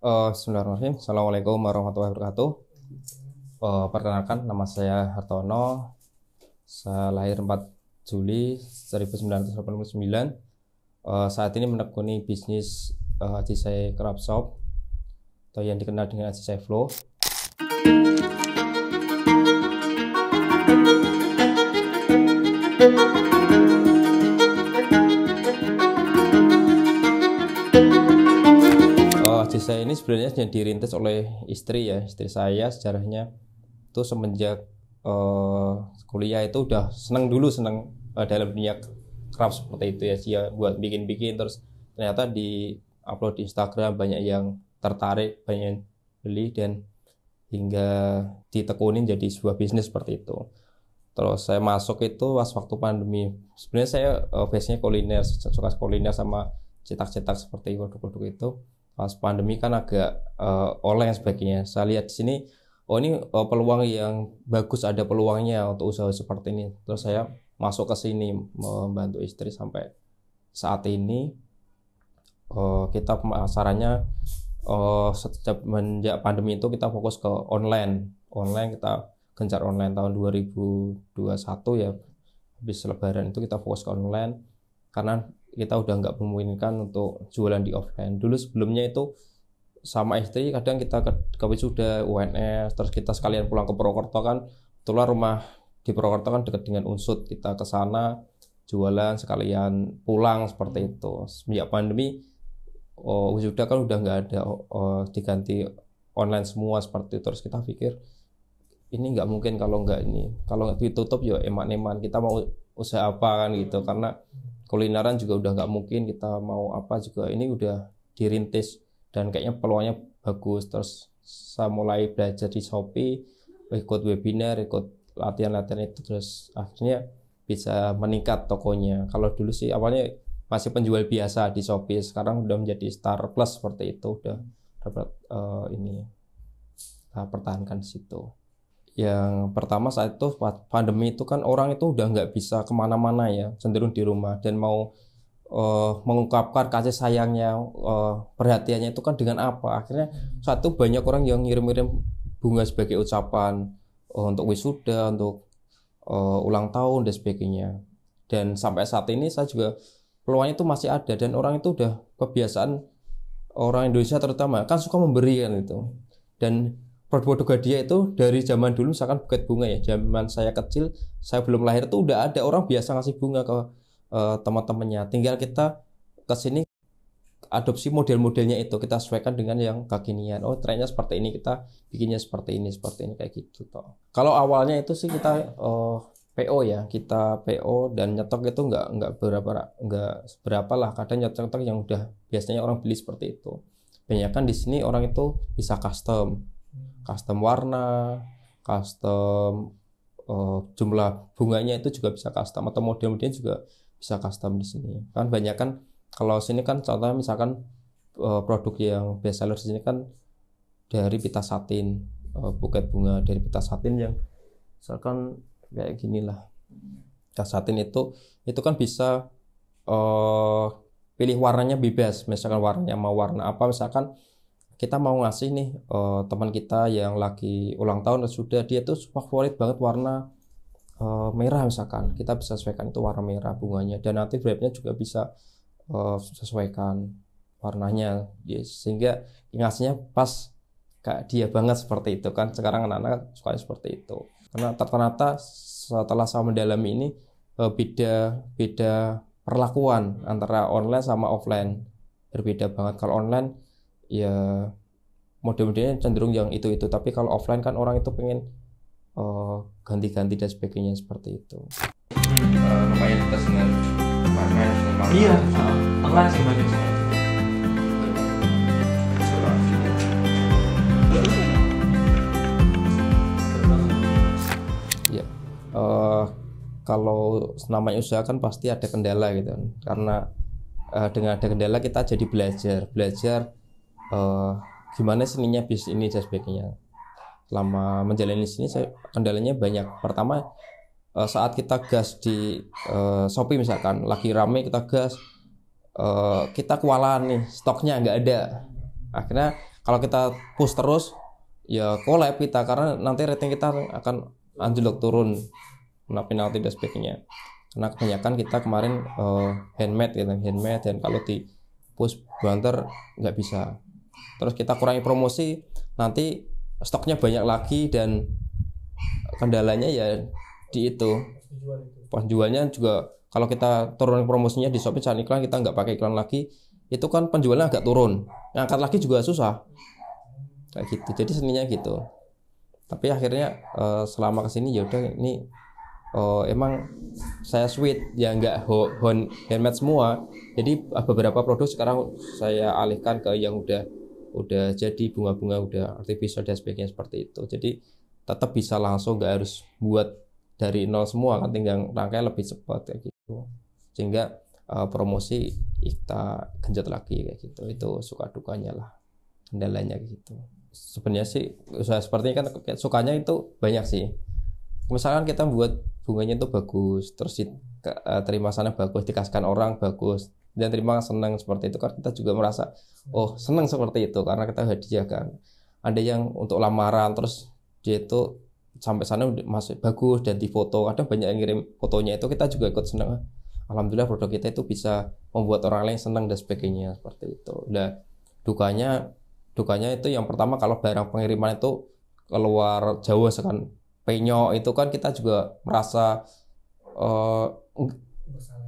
Bismillahirrahmanirrahim. Assalamualaikum warahmatullahi wabarakatuh. Perkenalkan, nama saya Hartono. Saya lahir 4 Juli 1989. Saat ini menekuni bisnis Ajisai Craft Shop atau yang dikenal dengan Ajisai Flow. Ajisai ini sebenarnya yang dirintis oleh istri saya. Sejarahnya itu semenjak kuliah itu udah seneng dalam dunia craft seperti itu ya, dia buat bikin terus ternyata di upload di Instagram, banyak yang tertarik, banyak yang beli, dan hingga ditekunin jadi sebuah bisnis seperti itu. Terus saya masuk itu waktu pandemi. Sebenarnya saya base-nya kuliner, suka kuliner sama cetak-cetak seperti produk-produk itu. Pas pandemi kan agak oleng sebagainya. Saya lihat di sini, ini peluang yang bagus, ada peluangnya untuk usaha seperti ini. Terus saya masuk ke sini membantu istri sampai saat ini. Kita pemasarannya sejak pandemi itu kita fokus ke online. Kita gencar online tahun 2021 ya. Habis Lebaran itu kita fokus ke online karena kita udah nggak memungkinkan untuk jualan di offline. Dulu sebelumnya itu sama istri kadang kita ke wisuda UNS, terus kita sekalian pulang ke Purwokerto kan, kebetulan rumah di Purwokerto kan dekat dengan Unsud, kita ke sana jualan sekalian pulang seperti itu. Semenjak pandemi wisuda kan udah nggak ada, diganti online semua seperti itu. Terus kita pikir ini nggak mungkin kalau nggak ditutup ya eman-eman, kita mau usaha apa kan gitu, karena kulineran juga udah nggak mungkin, kita mau apa juga ini udah dirintis dan kayaknya peluangnya bagus. Terus saya mulai belajar di Shopee, ikut webinar, ikut latihan-latihan itu, terus akhirnya bisa meningkat tokonya. Kalau dulu sih awalnya masih penjual biasa di Shopee, sekarang udah menjadi Star Plus seperti itu, udah dapat pertahankan di situ. Yang pertama saat itu pandemi itu kan orang itu udah nggak bisa kemana-mana ya, cenderung di rumah, dan mau mengungkapkan kasih sayangnya, perhatiannya itu kan dengan apa. Akhirnya saat itu banyak orang yang ngirim-ngirim bunga sebagai ucapan untuk wisuda, untuk ulang tahun dan sebagainya. Dan sampai saat ini saya juga peluangnya itu masih ada, dan orang itu udah kebiasaan, orang Indonesia terutama kan suka memberi kan itu. Dan produk-produk hadiah itu dari zaman dulu, misalkan buket bunga ya, zaman saya kecil, saya belum lahir tuh udah ada orang biasa ngasih bunga ke teman-temannya. Tinggal kita kesini adopsi model-modelnya itu, kita sesuaikan dengan yang kekinian. Trennya seperti ini, kita bikinnya seperti ini kayak gitu toh. Kalau awalnya itu sih kita PO ya, kita PO dan nyetok itu nggak seberapa lah. Kadang nyetok yang udah biasanya orang beli seperti itu. Banyak kan di sini orang itu bisa custom warna, custom jumlah bunganya itu juga bisa custom, atau model-modelnya juga bisa custom di sini. Kan banyak kan kalau sini kan contohnya misalkan produk yang best seller di sini kan dari pita satin, buket bunga dari pita satin yang misalkan kayak gini lah. Pita satin itu kan bisa pilih warnanya bebas, misalkan warnanya mau warna apa. Misalkan kita mau ngasih nih teman kita yang lagi ulang tahun, sudah dia tuh favorit banget warna merah, misalkan kita bisa sesuaikan itu warna merah bunganya, dan nanti wrapnya juga bisa sesuaikan warnanya ya, sehingga ngasihnya pas kayak dia banget seperti itu kan. Sekarang anak-anak suka seperti itu, karena ternyata setelah saya mendalami ini beda perlakuan antara online sama offline, berbeda banget. Kalau online ya model-modelnya cenderung yang itu, tapi kalau offline kan orang itu pengen ganti-ganti dan sebagainya seperti itu. Mayoritas dengan warna iya, online sih banyak. Ya, kalau namanya usaha kan pasti ada kendala gitu, karena dengan ada kendala kita jadi belajar gimana seninya bisnis ini dan sebagainya. Selama menjalani sini kendalanya banyak. Pertama, saat kita gas di Shopee misalkan lagi rame, kita gas, kita kewalahan nih, stoknya nggak ada. Akhirnya Kalau kita push terus ya collab kita, karena nanti rating kita akan anjlok turun, kena penalti dan sebagainya. Karena kebanyakan kita kemarin handmade gitu, handmade, dan kalau di push banter nggak bisa. Terus kita kurangi promosi, nanti stoknya banyak lagi, dan kendalanya ya di itu penjualnya juga. Kalau kita turunin promosinya di Shopee cari iklan, kita nggak pakai iklan lagi, itu kan penjualnya agak turun, ngangkat lagi juga susah kayak gitu. Jadi seninya gitu. Tapi akhirnya selama kesini ya udah, ini emang saya sweet ya, nggak handmade semua. Jadi beberapa produk sekarang saya alihkan ke yang udah jadi bunga-bunga, udah artificial dan sebagainya seperti itu. Jadi tetap bisa langsung, nggak harus buat dari nol semua kan, tinggal rangkai lebih cepat kayak gitu. Sehingga promosi kita genjot lagi kayak gitu. Itu suka dukanya lah, kendalanya gitu. Sebenarnya sih usaha seperti ini kan sukanya itu banyak sih. Misalkan kita buat bunganya itu bagus, terus terima sana bagus, dikasihkan orang bagus, dan terima senang seperti itu kan, kita juga merasa oh senang seperti itu karena kita hadiah kan. Ada yang untuk lamaran terus dia itu sampai sana masih bagus dan difoto, kadang banyak yang ngirim fotonya, itu kita juga ikut senang. Alhamdulillah produk kita itu bisa membuat orang lain senang dan sebagainya seperti itu. Nah dukanya itu yang pertama, kalau barang pengiriman itu keluar Jawa sekan penyok, itu kan kita juga merasa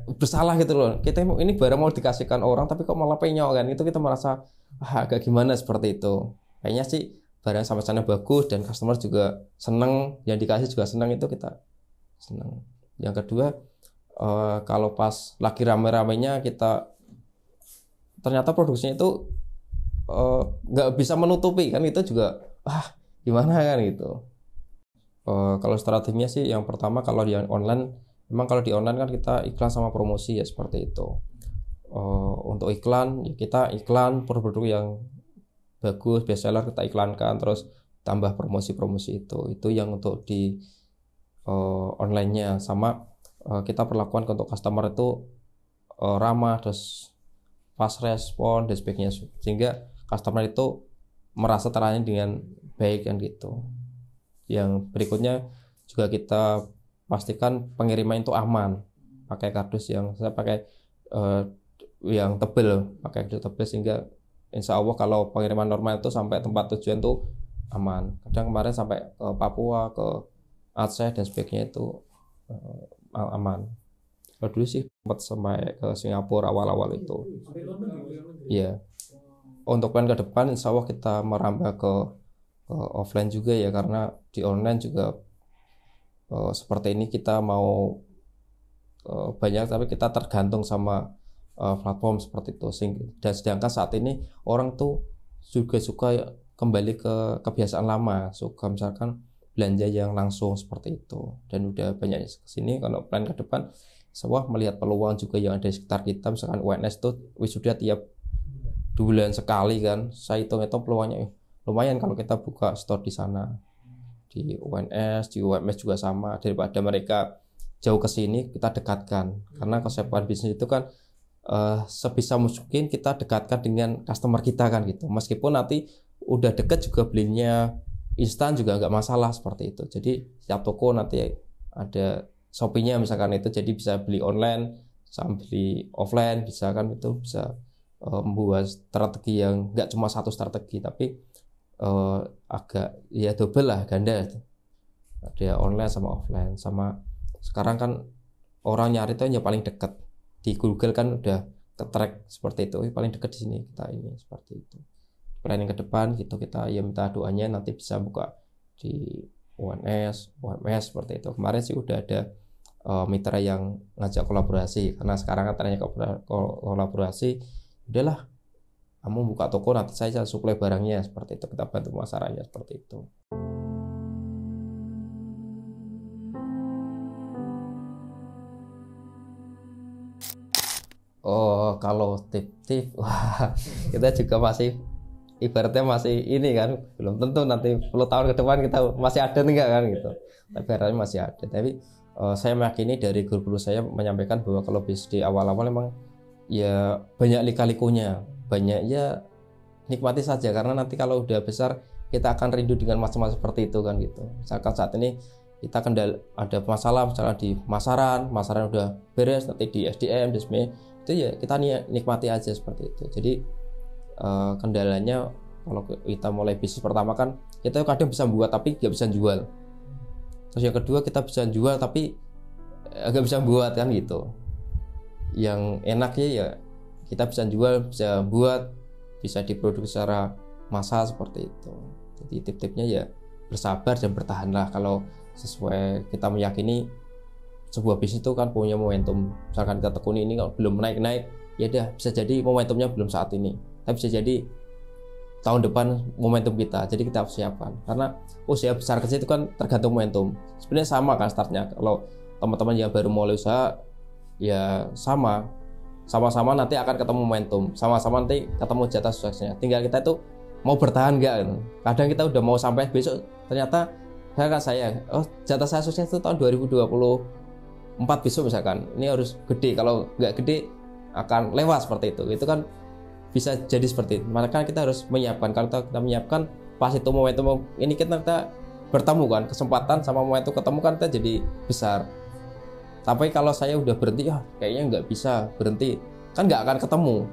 bersalah gitu loh. Kita ini barang mau dikasihkan orang tapi kok malah penyok kan, itu kita merasa agak gimana seperti itu. Kayaknya sih barang sampai sana bagus dan customer juga seneng, yang dikasih juga seneng, itu kita seneng. Yang kedua, kalau pas lagi rame-ramenya kita ternyata produksinya itu nggak bisa menutupi kan, itu juga gimana kan gitu. Kalau strateginya sih yang pertama, kalau di online, memang kalau di online kan kita iklan sama promosi ya seperti itu. Untuk iklan ya kita iklan produk yang bagus, bestseller kita iklankan, terus tambah promosi-promosi itu yang untuk di online-nya. Sama kita perlakuan untuk customer itu ramah, terus fast respon dan sebagainya, sehingga customer itu merasa terlayani dengan baik kan gitu. Yang berikutnya juga kita pastikan pengiriman itu aman, pakai kardus yang saya pakai yang tebel, pakai kardus tebel, sehingga insya Allah kalau pengiriman normal itu sampai tempat tujuan tuh aman. Kadang kemarin sampai ke Papua, ke Aceh dan sebagainya itu aman. Kalau dulu sih sempat sampai ke Singapura awal-awal itu. Iya. Untuk plan ke depan insya Allah kita merambah ke offline juga ya, karena di online juga seperti ini kita mau banyak, tapi kita tergantung sama platform seperti itu. Dan sedangkan saat ini orang tuh juga suka kembali ke kebiasaan lama, suka misalkan belanja yang langsung seperti itu, dan udah banyak kesini. Kalau plan ke depan semua melihat peluang juga yang ada di sekitar kita, misalkan UNS tuh wisuda tiap bulan sekali kan, saya hitung-hitung peluangnya lumayan kalau kita buka store di sana, di UNS, di UMS juga sama. Daripada mereka jauh ke sini, kita dekatkan, karena konsep bisnis itu kan sebisa mungkin kita dekatkan dengan customer kita kan gitu. Meskipun nanti udah deket juga belinya instan juga nggak masalah seperti itu. Jadi setiap toko nanti ada Shopee-nya misalkan, itu jadi bisa beli online sama beli offline, bisa kan, itu bisa membuat strategi yang nggak cuma satu strategi, tapi agak ya double lah, ganda. Ada online sama offline. Sama sekarang kan orang nyari itu yang paling dekat di Google kan, udah ke-track seperti itu, paling dekat di sini kita ini seperti itu. Planning ke depan gitu, kita ya minta doanya nanti bisa buka di UNS, UMS seperti itu. Kemarin sih udah ada mitra yang ngajak kolaborasi, karena sekarang kan trennya kolaborasi. Udahlah, kamu buka toko, nanti saya suplai barangnya seperti itu, kita bantu pemasarannya seperti itu. Oh, kalau tip-tip, wah, kita juga masih ibaratnya masih ini kan, belum tentu nanti 10 tahun ke depan kita masih ada enggak kan gitu. Tapi ibaratnya masih ada. Tapi saya meyakini dari guru-guru saya menyampaikan bahwa kalau bisnis di awal-awal memang ya banyak lika-likunya, banyak ya nikmati saja, karena nanti kalau udah besar kita akan rindu dengan masa-masa seperti itu kan gitu. Misalkan saat ini kita ada masalah misalnya di masaran udah beres, nanti di SDM, di SME, itu ya kita nikmati aja seperti itu. Jadi kendalanya kalau kita mulai bisnis pertama kan kita kadang bisa buat tapi nggak bisa jual. Terus yang kedua kita bisa jual tapi nggak bisa buat kan gitu. Yang enaknya ya kita bisa jual, bisa buat, bisa diproduksi secara massal seperti itu. Jadi tip-tipnya ya bersabar dan bertahanlah. Kalau sesuai kita meyakini sebuah bisnis itu kan punya momentum. Misalkan kita tekuni ini kalau belum naik-naik, ya udah bisa jadi momentumnya belum saat ini, tapi bisa jadi tahun depan momentum kita. Jadi kita harus siapkan, karena usia besar kecil itu kan tergantung momentum. Sebenarnya sama kan startnya. Kalau teman-teman yang baru mulai usaha ya sama-sama nanti akan ketemu momentum, sama-sama nanti ketemu jatah suksesnya. Tinggal kita itu mau bertahan nggak. Kadang kita udah mau sampai besok, ternyata jatah saya sukses itu tahun 2024 besok misalkan. Ini harus gede, kalau nggak gede akan lewat seperti itu. Itu kan bisa jadi seperti itu. Maka kita harus menyiapkan. Kalau kita menyiapkan pas itu momentum ini kita bertemu kan, kesempatan sama momentum ketemu kan kita jadi besar. Tapi kalau saya udah berhenti, kayaknya nggak bisa berhenti, kan nggak akan ketemu.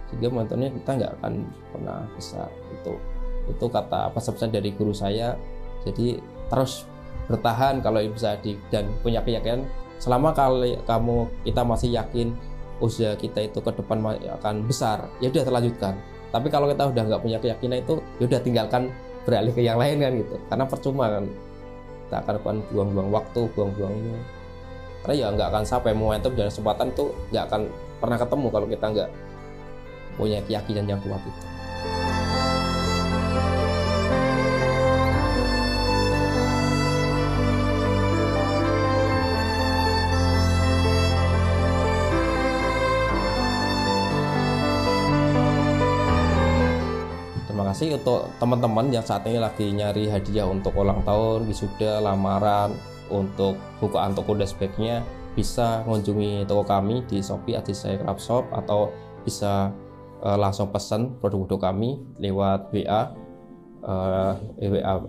Sehingga momentumnya kita nggak akan pernah besar. Itu kata pesan dari guru saya. Jadi terus bertahan kalau bisa dan punya keyakinan. Selama kita masih yakin usaha kita itu ke depan akan besar, ya udah terlanjutkan. Tapi kalau kita udah nggak punya keyakinan itu, ya udah tinggalkan, beralih ke yang lain kan gitu. Karena percuma kan, kita akan buang-buang waktu, buang-buang ini. Karena ya nggak akan sampai momentum dan kesempatan itu nggak akan pernah ketemu kalau kita nggak punya keyakinan yang kuat itu. Terima kasih untuk teman-teman yang saat ini lagi nyari hadiah untuk ulang tahun, wisuda, lamaran, untuk bukaan toko dashbacknya, bisa mengunjungi toko kami di Shopee Adisai Craft Shop, atau bisa langsung pesan produk-produk kami lewat WA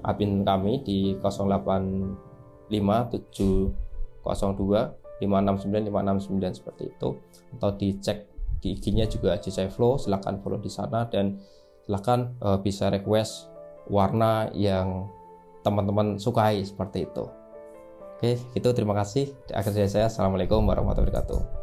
admin kami di 085702569569 seperti itu, atau dicek di IG-nya juga Adisai Flow. Silahkan follow di sana dan silahkan bisa request warna yang teman-teman sukai seperti itu. Oke, itu terima kasih. Akhir dari saya, assalamualaikum warahmatullahi wabarakatuh.